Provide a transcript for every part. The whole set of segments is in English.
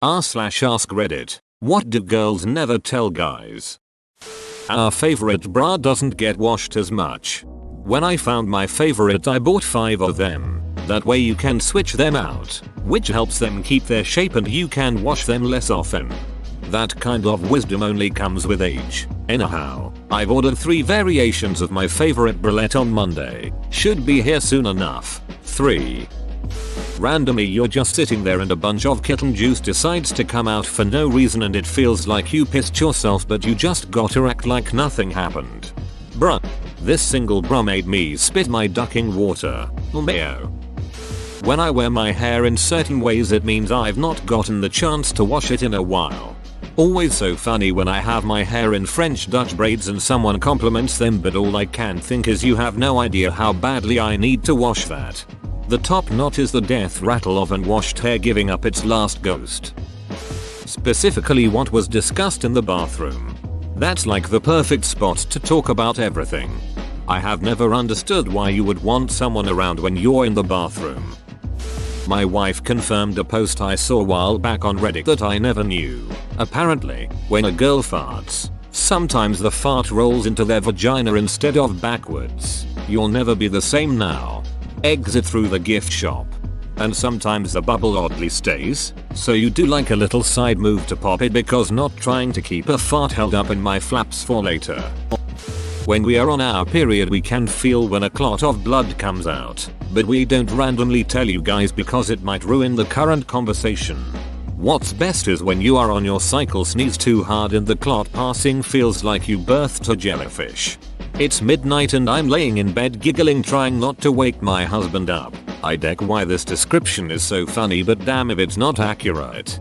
r/ask Reddit. What do girls never tell guys? Our favorite bra doesn't get washed as much. When I found my favorite I bought 5 of them. That way you can switch them out, which helps them keep their shape and you can wash them less often. That kind of wisdom only comes with age. Anyhow, I've ordered 3 variations of my favorite bralette on Monday. Should be here soon enough. 3. Randomly you're just sitting there and a bunch of kitten juice decides to come out for no reason and it feels like you pissed yourself but you just gotta act like nothing happened. Bruh. This single bra made me spit my ducking water. Mayo. When I wear my hair in certain ways it means I've not gotten the chance to wash it in a while. Always so funny when I have my hair in French Dutch braids and someone compliments them but all I can think is you have no idea how badly I need to wash that. The top knot is the death rattle of unwashed hair giving up its last ghost. Specifically what was discussed in the bathroom. That's like the perfect spot to talk about everything. I have never understood why you would want someone around when you're in the bathroom. My wife confirmed a post I saw a while back on Reddit that I never knew. Apparently, when a girl farts, sometimes the fart rolls into their vagina instead of backwards. You'll never be the same now. Exit through the gift shop. And sometimes the bubble oddly stays, so you do like a little side move to pop it because not trying to keep a fart held up in my flaps for later. When we are on our period we can feel when a clot of blood comes out, but we don't randomly tell you guys because it might ruin the current conversation. What's best is when you are on your cycle, sneeze too hard and the clot passing feels like you birthed a jellyfish. It's midnight and I'm laying in bed giggling trying not to wake my husband up. I deck why this description is so funny but damn if it's not accurate.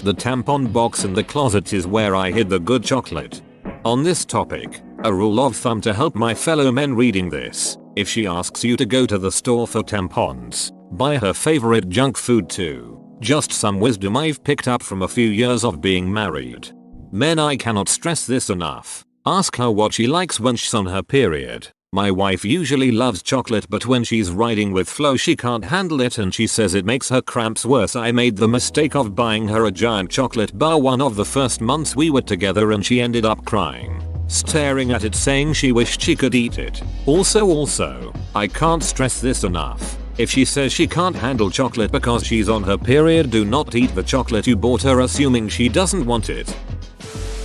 The tampon box in the closet is where I hid the good chocolate. On this topic, a rule of thumb to help my fellow men reading this: if she asks you to go to the store for tampons, buy her favorite junk food too. Just some wisdom I've picked up from a few years of being married. Men, I cannot stress this enough. Ask her what she likes when she's on her period. My wife usually loves chocolate but when she's riding with Flo she can't handle it and she says it makes her cramps worse. I made the mistake of buying her a giant chocolate bar one of the first months we were together and she ended up crying, staring at it saying she wished she could eat it. Also, I can't stress this enough. If she says she can't handle chocolate because she's on her period, do not eat the chocolate you bought her assuming she doesn't want it.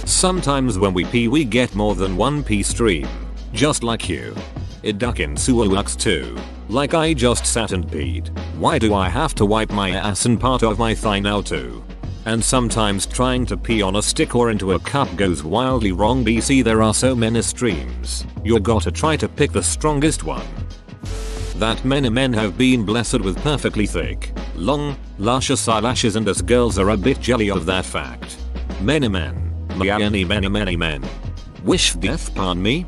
Sometimes when we pee we get more than one pee stream. Just like you. It duckin' suwaks too. Like I just sat and peed. Why do I have to wipe my ass and part of my thigh now too? And sometimes trying to pee on a stick or into a cup goes wildly wrong. BC, there are so many streams. You gotta try to pick the strongest one. That many men have been blessed with perfectly thick, long, luscious eyelashes and us girls are a bit jelly of that fact. Many men. Many men. Wish death upon me?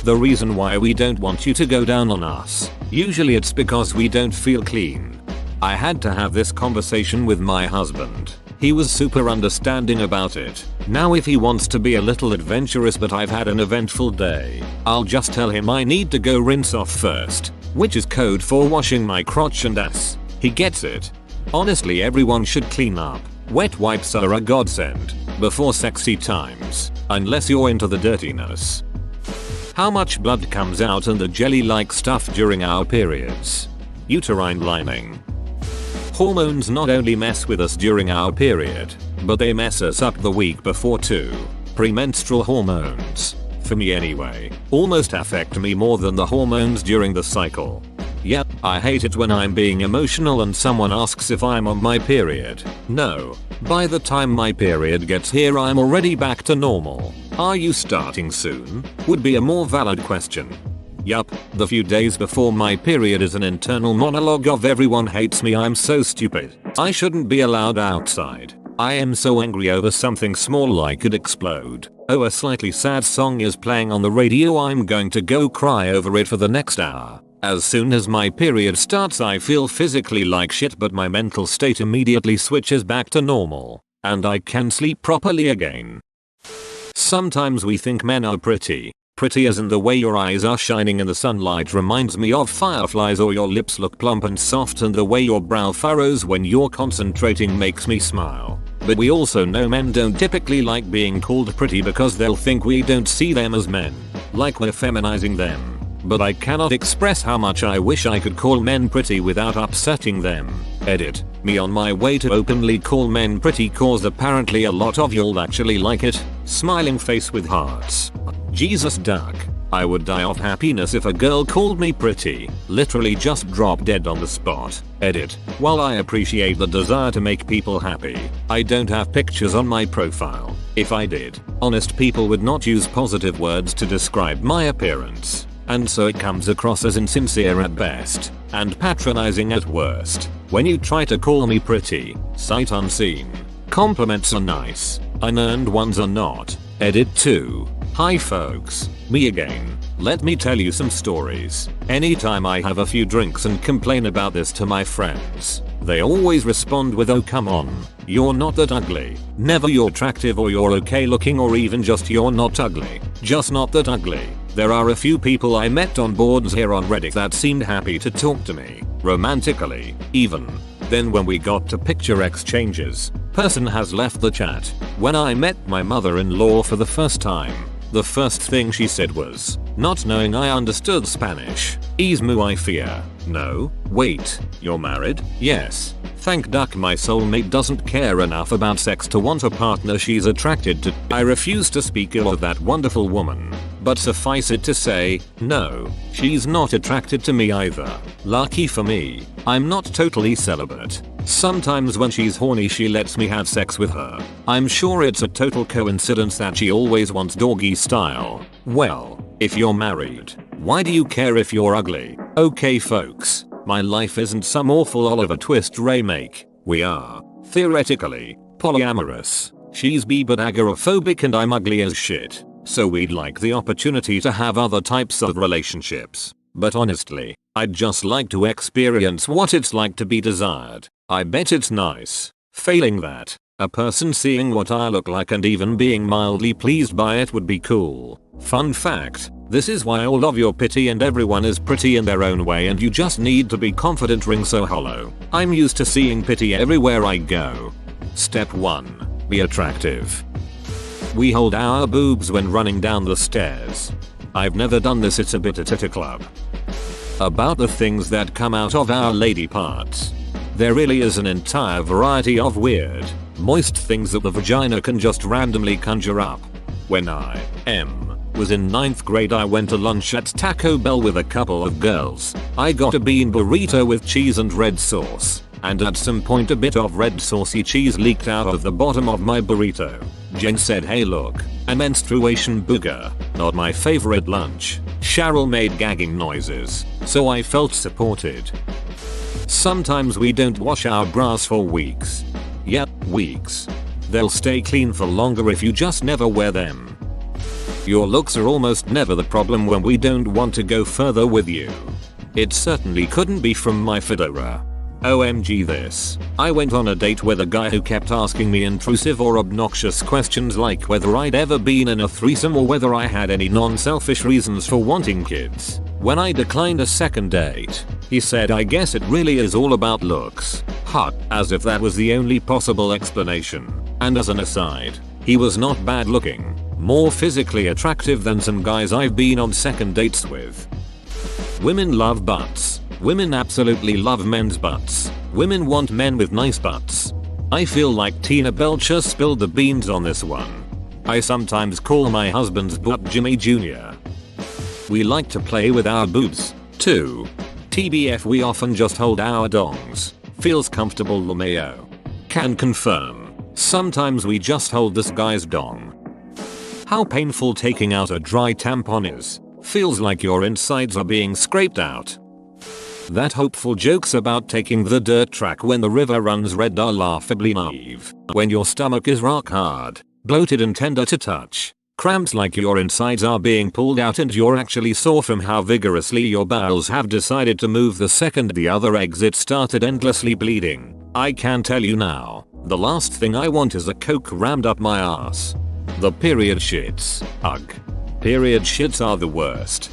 The reason why we don't want you to go down on us, usually it's because we don't feel clean. I had to have this conversation with my husband. He was super understanding about it. Now if he wants to be a little adventurous but I've had an eventful day, I'll just tell him I need to go rinse off first, which is code for washing my crotch and ass. He gets it. Honestly, everyone should clean up. Wet wipes are a godsend before sexy times, unless you're into the dirtiness. How much blood comes out and the jelly-like stuff during our periods? Uterine lining. Hormones not only mess with us during our period, but they mess us up the week before too. Premenstrual hormones, for me anyway, almost affect me more than the hormones during the cycle. Yep, I hate it when I'm being emotional and someone asks if I'm on my period. No. By the time my period gets here I'm already back to normal. Are you starting soon? Would be a more valid question. Yup, the few days before my period is an internal monologue of everyone hates me, I'm so stupid, I shouldn't be allowed outside, I am so angry over something small I could explode. Oh, a slightly sad song is playing on the radio, I'm going to go cry over it for the next hour. As soon as my period starts I feel physically like shit but my mental state immediately switches back to normal, and I can sleep properly again. Sometimes we think men are pretty Pretty as in the way your eyes are shining in the sunlight reminds me of fireflies, or your lips look plump and soft, and the way your brow furrows when you're concentrating makes me smile. But we also know men don't typically like being called pretty because they'll think we don't see them as men, like we're feminizing them. But I cannot express how much I wish I could call men pretty without upsetting them. Edit. Me on my way to openly call men pretty cause apparently a lot of y'all actually like it. Smiling face with hearts. Jesus duck. I would die of happiness if a girl called me pretty. Literally just drop dead on the spot. Edit. While I appreciate the desire to make people happy, I don't have pictures on my profile. If I did, honest people would not use positive words to describe my appearance. And so it comes across as insincere at best, and patronizing at worst. When you try to call me pretty, sight unseen. Compliments are nice, unearned ones are not. Edit 2. Hi folks, me again. Let me tell you some stories. Anytime I have a few drinks and complain about this to my friends, they always respond with, oh come on, you're not that ugly. Never you're attractive or you're okay looking or even just you're not ugly. Just not that ugly. There are a few people I met on boards here on Reddit that seemed happy to talk to me, romantically, even. Then when we got to picture exchanges, person has left the chat. When I met my mother-in-law for the first time, the first thing she said was, not knowing I understood Spanish, "Es muy fea." No, wait, you're married? Yes. Thank duck my soulmate doesn't care enough about sex to want a partner she's attracted to. I refuse to speak ill of that wonderful woman. But suffice it to say, no, she's not attracted to me either. Lucky for me, I'm not totally celibate. Sometimes when she's horny she lets me have sex with her. I'm sure it's a total coincidence that she always wants doggy style. Well, if you're married, why do you care if you're ugly? Okay folks, my life isn't some awful Oliver Twist remake. We are, theoretically, polyamorous. She's bi but agoraphobic and I'm ugly as shit. So we'd like the opportunity to have other types of relationships. But honestly, I'd just like to experience what it's like to be desired. I bet it's nice. Failing that, a person seeing what I look like and even being mildly pleased by it would be cool. Fun fact, this is why all of you're pretty and everyone is pretty in their own way and you just need to be confident. Ring so hollow. I'm used to seeing pity everywhere I go. Step 1. Be attractive. We hold our boobs when running down the stairs. I've never done this, it's a bit at a club. About the things that come out of our lady parts. There really is an entire variety of weird, moist things that the vagina can just randomly conjure up. When I was in 9th grade I went to lunch at Taco Bell with a couple of girls. I got a bean burrito with cheese and red sauce, and at some point a bit of red saucy cheese leaked out of the bottom of my burrito. Jen said, hey look, a menstruation booger. Not my favorite lunch. Cheryl made gagging noises, so I felt supported. Sometimes we don't wash our bras for weeks. Yep, weeks. They'll stay clean for longer if you just never wear them. Your looks are almost never the problem when we don't want to go further with you. It certainly couldn't be from my fedora. OMG this. I went on a date with a guy who kept asking me intrusive or obnoxious questions like whether I'd ever been in a threesome or whether I had any non-selfish reasons for wanting kids. When I declined a second date, he said, I guess it really is all about looks. Hot, as if that was the only possible explanation. And as an aside, he was not bad looking, more physically attractive than some guys I've been on second dates with. Women love butts. Women absolutely love men's butts. Women want men with nice butts. I feel like Tina Belcher spilled the beans on this one. I sometimes call my husband's butt Jimmy Jr. We like to play with our boobs, too. TBF we often just hold our dongs. Feels comfortable LMAO. Can confirm. Sometimes we just hold this guy's dong. How painful taking out a dry tampon is. Feels like your insides are being scraped out. That hopeful jokes about taking the dirt track when the river runs red are laughably naive. When your stomach is rock hard, bloated and tender to touch, cramps like your insides are being pulled out and you're actually sore from how vigorously your bowels have decided to move the second the other exit started endlessly bleeding. I can tell you now, the last thing I want is a coke rammed up my ass. The period shits. Ugh. Period shits are the worst.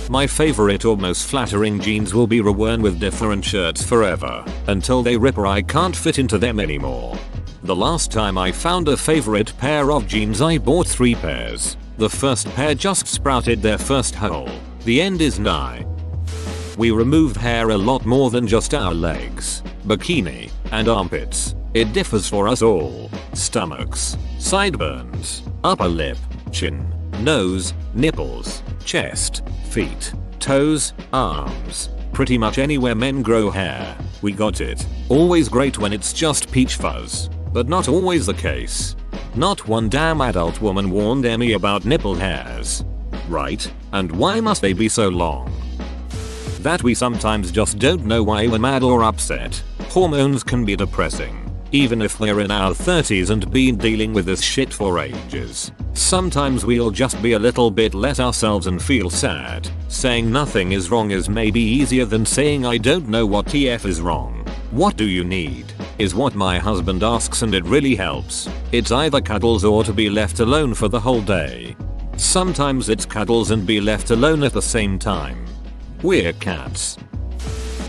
My favorite or most flattering jeans will be reworn with different shirts forever until they rip or I can't fit into them anymore. The last time I found a favorite pair of jeans I bought 3 pairs. The first pair just sprouted their first hole. The end is nigh. We removed hair a lot more than just our legs, bikini, and armpits. It differs for us all. Stomachs, sideburns, upper lip, chin, nose, nipples, chest, feet, toes, arms. Pretty much anywhere men grow hair, we got it. Always great when it's just peach fuzz, but not always the case. Not one damn adult woman warned Emmy about nipple hairs. Right, and why must they be so long? That we sometimes just don't know why we're mad or upset. Hormones can be depressing, even if we're in our 30s and been dealing with this shit for ages. Sometimes we'll just be a little bit let ourselves and feel sad. Saying nothing is wrong is maybe easier than saying I don't know what TF is wrong. What do you need? Is what my husband asks, and it really helps. It's either cuddles or to be left alone for the whole day. Sometimes it's cuddles and be left alone at the same time. We're cats.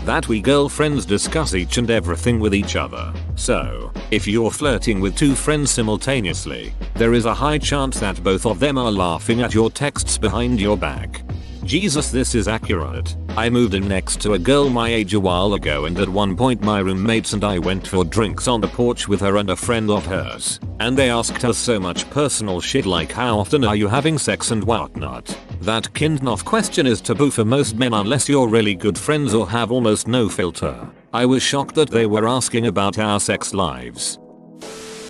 That we girlfriends discuss each and everything with each other. So, if you're flirting with 2 friends simultaneously, there is a high chance that both of them are laughing at your texts behind your back. Jesus, this is accurate. I moved in next to a girl my age a while ago, and at one point my roommates and I went for drinks on the porch with her and a friend of hers. And they asked us so much personal shit like how often are you having sex and whatnot. That kind of question is taboo for most men unless you're really good friends or have almost no filter. I was shocked that they were asking about our sex lives.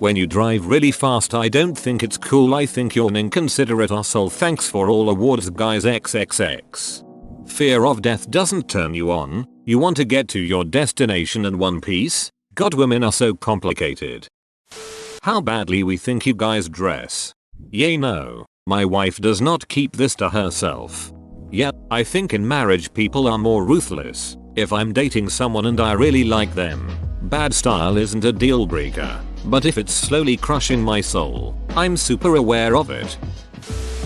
When you drive really fast, I don't think it's cool. I think you're an inconsiderate asshole. Thanks for all awards, guys. XXX. Fear of death doesn't turn you on. You want to get to your destination in one piece? God, women are so complicated. How badly we think you guys dress. Yay, no. My wife does not keep this to herself. Yeah, I think in marriage people are more ruthless. If I'm dating someone and I really like them, bad style isn't a deal breaker. But if it's slowly crushing my soul, I'm super aware of it.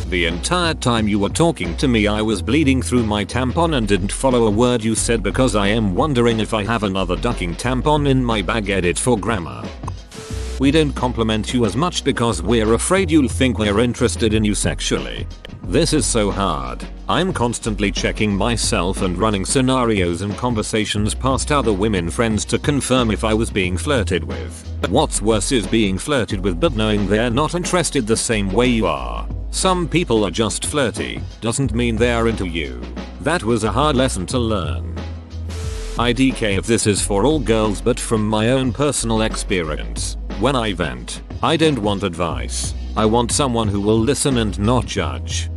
The entire time you were talking to me I was bleeding through my tampon and didn't follow a word you said because I am wondering if I have another ducking tampon in my bag. Edit for grammar. We don't compliment you as much because we're afraid you'll think we're interested in you sexually. This is so hard. I'm constantly checking myself and running scenarios and conversations past other women friends to confirm if I was being flirted with. What's worse is being flirted with but knowing they're not interested the same way you are. Some people are just flirty, doesn't mean they're into you. That was a hard lesson to learn. IDK if this is for all girls, but from my own personal experience, when I vent, I don't want advice. I want someone who will listen and not judge.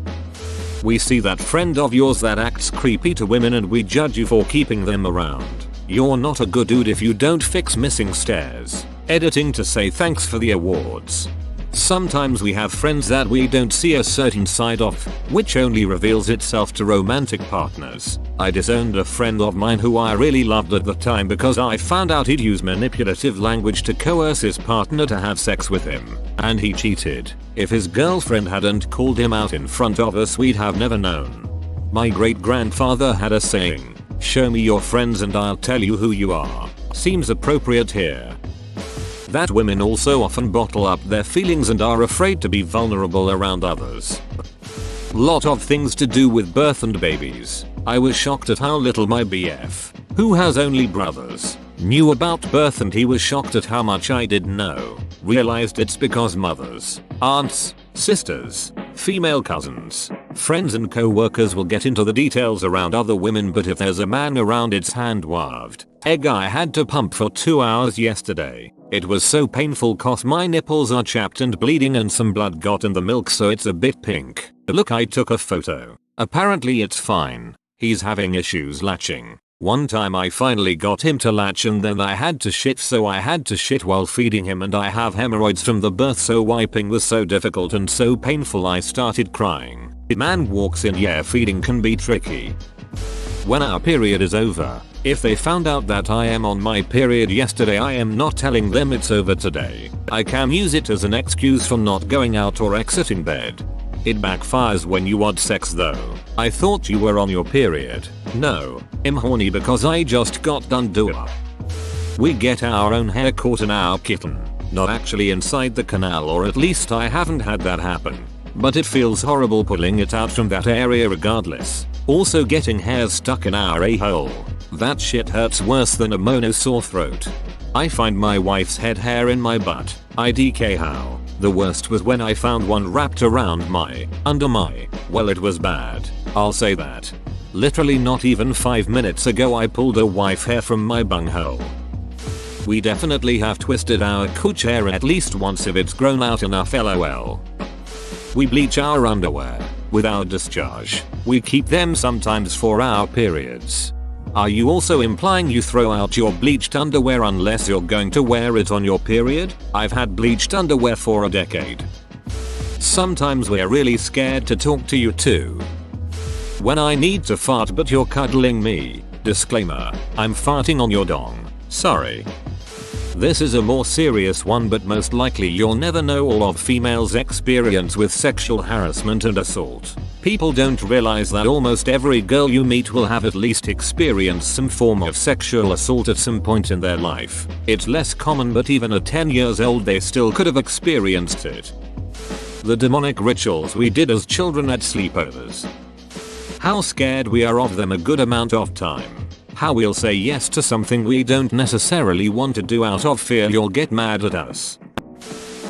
We see that friend of yours that acts creepy to women and we judge you for keeping them around. You're not a good dude if you don't fix missing stairs. Editing to say thanks for the awards. Sometimes we have friends that we don't see a certain side of, which only reveals itself to romantic partners. I disowned a friend of mine who I really loved at the time because I found out he'd use manipulative language to coerce his partner to have sex with him. And he cheated. If his girlfriend hadn't called him out in front of us, we'd have never known. My great grandfather had a saying, "Show me your friends and I'll tell you who you are." Seems appropriate here. That women also often bottle up their feelings and are afraid to be vulnerable around others. Lot of things to do with birth and babies. I was shocked at how little my BF, who has only brothers, knew about birth, and he was shocked at how much I didn't know. Realized it's because mothers, aunts, sisters, female cousins, friends and co-workers will get into the details around other women, but if there's a man around it's hand-waved. Egg I had to pump for 2 hours yesterday. It was so painful cause my nipples are chapped and bleeding and some blood got in the milk so it's a bit pink. Look, I took a photo. Apparently it's fine. He's having issues latching. One time I finally got him to latch and then I had to shit, so I had to shit while feeding him, and I have hemorrhoids from the birth, so wiping was so difficult and so painful I started crying. Man walks in, yeah, feeding can be tricky. When our period is over, if they found out that I am on my period yesterday, I am not telling them it's over today. I can use it as an excuse for not going out or exiting bed. It backfires when you want sex though. I thought you were on your period. No, I'm horny because I just got done doing. We get our own hair caught in our kitten. Not actually inside the canal, or at least I haven't had that happen. But it feels horrible pulling it out from that area regardless. Also getting hairs stuck in our a-hole. That shit hurts worse than a mono sore throat. I find my wife's head hair in my butt. IDK how. The worst was when I found one wrapped around under my, well, it was bad. I'll say that. Literally not even 5 minutes ago I pulled a wife hair from my bunghole. We definitely have twisted our cooch hair at least once if it's grown out enough, lol. We bleach our underwear. Without discharge. We keep them sometimes for our periods. Are you also implying you throw out your bleached underwear unless you're going to wear it on your period? I've had bleached underwear for a decade. Sometimes we're really scared to talk to you too. When I need to fart but you're cuddling me. Disclaimer, I'm farting on your dong. Sorry. This is a more serious one, but most likely you'll never know all of females' experience with sexual harassment and assault. People don't realize that almost every girl you meet will have at least experienced some form of sexual assault at some point in their life. It's less common, but even at 10 years old they still could have experienced it. The demonic rituals we did as children at sleepovers. How scared we are of them a good amount of time. How we'll say yes to something we don't necessarily want to do out of fear you'll get mad at us.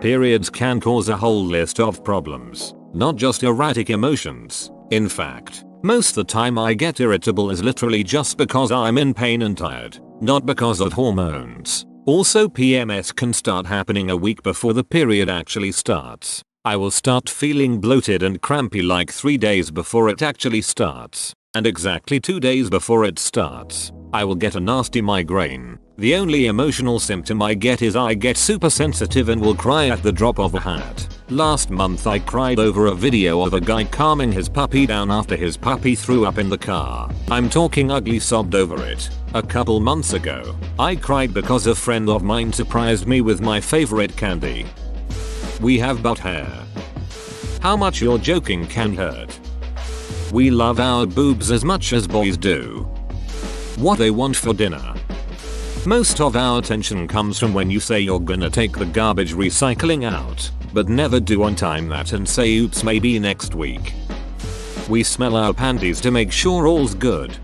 Periods can cause a whole list of problems, not just erratic emotions. In fact, most of the time I get irritable is literally just because I'm in pain and tired, not because of hormones. Also, PMS can start happening a week before the period actually starts. I will start feeling bloated and crampy like 3 days before it actually starts. And exactly 2 days before it starts, I will get a nasty migraine. The only emotional symptom I get is I get super sensitive and will cry at the drop of a hat. Last month I cried over a video of a guy calming his puppy down after his puppy threw up in the car. I'm talking ugly sobbed over it. A couple months ago, I cried because a friend of mine surprised me with my favorite candy. We have butt hair. How much you're joking can hurt. We love our boobs as much as boys do. What they want for dinner. Most of our tension comes from when you say you're gonna take the garbage recycling out, but never do on time that and say oops maybe next week. We smell our panties to make sure all's good.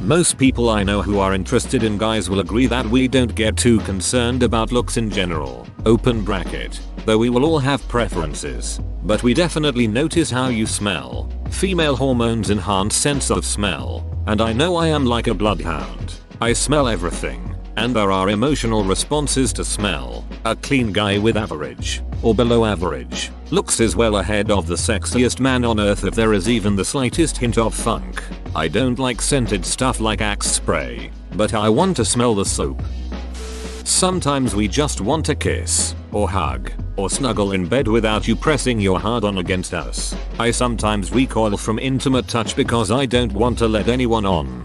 Most people I know who are interested in guys will agree that we don't get too concerned about looks in general. Open bracket. Though we will all have preferences, but we definitely notice how you smell. Female hormones enhance sense of smell, and I know I am like a bloodhound. I smell everything, and there are emotional responses to smell. A clean guy with average, or below average, looks is well ahead of the sexiest man on earth if there is even the slightest hint of funk. I don't like scented stuff like Axe spray, but I want to smell the soap. Sometimes we just want to kiss, or hug, or snuggle in bed without you pressing your hard-on against us. I sometimes recoil from intimate touch because I don't want to let anyone on.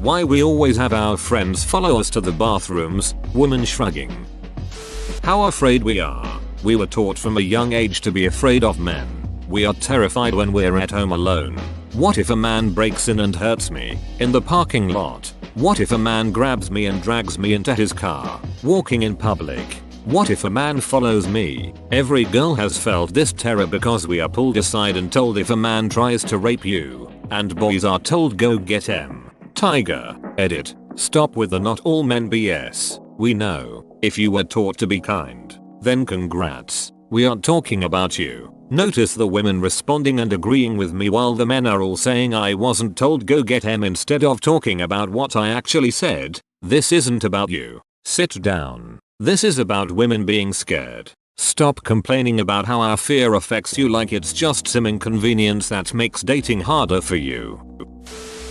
Why we always have our friends follow us to the bathrooms, woman shrugging. How afraid we are. We were taught from a young age to be afraid of men. We are terrified when we're at home alone. What if a man breaks in and hurts me? In the parking lot? What if a man grabs me and drags me into his car? Walking in public? What if a man follows me? Every girl has felt this terror because we are pulled aside and told if a man tries to rape you. And boys are told go get him. Tiger. Edit. Stop with the not all men BS. We know. If you were taught to be kind, then congrats. We aren't talking about you. Notice the women responding and agreeing with me while the men are all saying I wasn't told go get him instead of talking about what I actually said. This isn't about you. Sit down. This is about women being scared. Stop complaining about how our fear affects you like it's just some inconvenience that makes dating harder for you.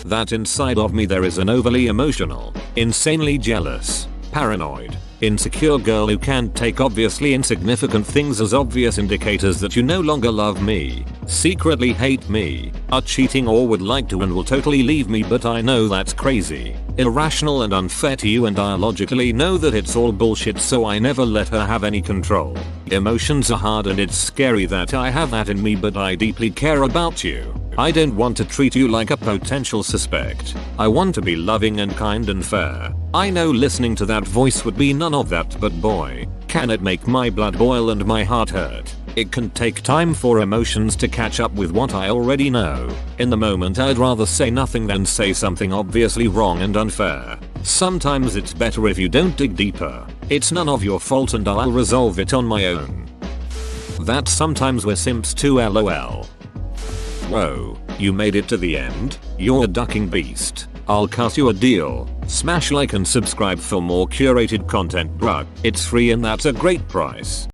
That inside of me there is an overly emotional, insanely jealous, paranoid, Insecure girl who can't take obviously insignificant things as obvious indicators that you no longer love me, secretly hate me, are cheating or would like to and will totally leave me, but I know that's crazy, irrational and unfair to you, and I logically know that it's all bullshit, so I never let her have any control. Emotions are hard and it's scary that I have that in me, but I deeply care about you. I don't want to treat you like a potential suspect. I want to be loving and kind and fair. I know listening to that voice would be none of that, but boy, can it make my blood boil and my heart hurt. It can take time for emotions to catch up with what I already know. In the moment I'd rather say nothing than say something obviously wrong and unfair. Sometimes it's better if you don't dig deeper. It's none of your fault and I'll resolve it on my own. That sometimes we're simps too, lol. Whoa, you made it to the end? You're a ducking beast. I'll cut you a deal. Smash like and subscribe for more curated content, bruh. It's free and that's a great price.